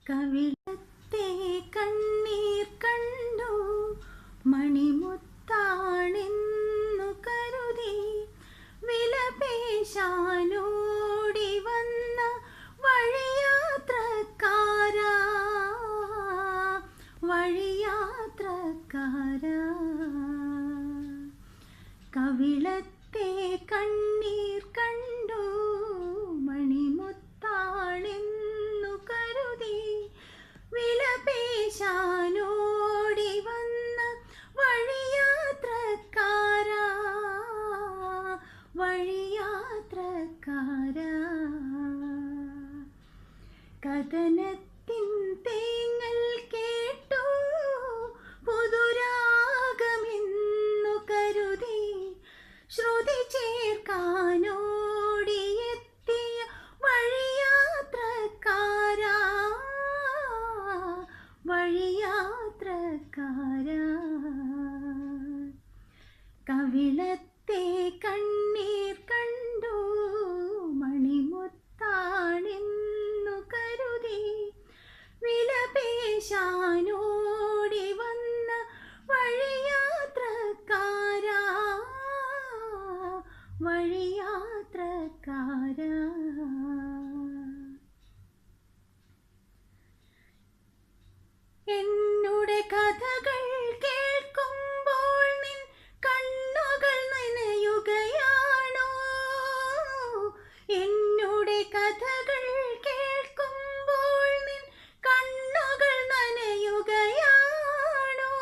കവിളത്തെ കണ്ണീർ കണ്ടു മണിമുത്താണെന്നു കരുതി വിലപേശാനോടി വന്ന വഴിയാത്രക്കാരാ വഴിയാത്രക്കാരാ. കവിളത്തെ കണ്ണീർ കണ്ടു മണിമുത്താണെന്നു കരുതി വിലപേശാനോടി വന്ന വഴിയാത്രക്കാരാ വഴിയാത്രക്കാരാ. കഥനത്തിൻ തേങ്ങൽ കേട്ടു പുതുരാഗമെന്നു കരുതി ശ്രുതി ചേർക്കാനോടിയെത്തിയ വഴിയാത്രക്കാരാ വഴിയാത്രക്കാരാ. കവിളത്തെ കണ്ണീർ കണ്ടു മണിമുത്താണെന്നു കരുതി വിലപേശാനോടി വന്ന വഴിയാത്രക്കാരാ വഴിയാത്രക്കാരാ. എന്നുടെ കഥകൾ കേൾക്കുമ്പോൾ നിൻ കണ്ണുകൾ നനയുകയാണോ? എന്നുടെ കഥകൾ കേൾക്കുമ്പോൾ നിൻ കണ്ണുകൾ നനയുകയാണോ?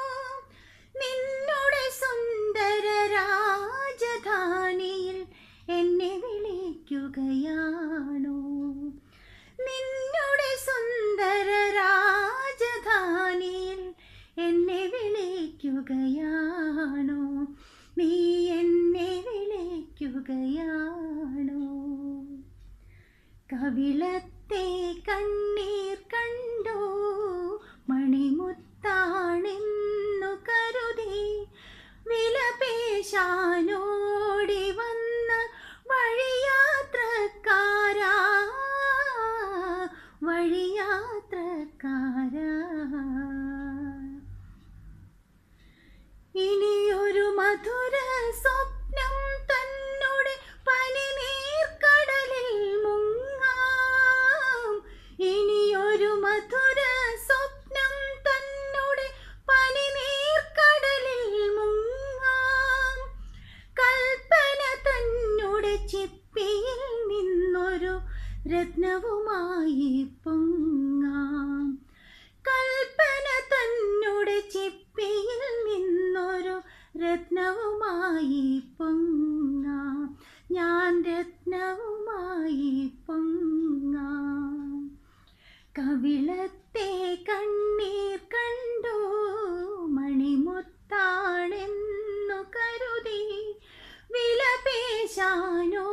നിന്നുടെ സുന്ദര രാജധാനിയിൽ എന്നെ വിളിക്കുകയാണോ? നിന്നുടെ സുന്ദര രാജധാനിയിൽ എന്നെ വിളിക്കുകയാണോ? നീ എന്നെ വിളിക്കുകയാണോ? കവിളത്തെ കണ്ണീർ കണ്ടു മണിമുത്താണെന്നു കരുതി വിലപേശാനോടി വന്ന വഴിയാത്രക്കാരാ വഴിയാത്രക്കാരാ. ഇനിയൊരു മധുര സ്വപ്നം തന്നോട് പനിനീർക്കടലിൽ മുങ്ങാം. ഇനിയൊരു മധുര സ്വപ്നം തന്നോട് പനിനീർക്കടലിൽ മുങ്ങാം. കൽപ്പന തന്നോട് ചിപ്പിയിൽ നിന്നൊരു രത്നവുമായി പൊങ്ങാം. കൽപ്പന തന്നോട് ചിപ്പിയിൽ നിന്നൊരു രത്നവുമായി പൊങ്ങാം. ഞാൻ രത്നവുമായി പൊങ്ങാം. കവിളത്തെ കണ്ണീർ കണ്ടു മണിമുത്താണെന്നു കരുതി വിലപേശാനോ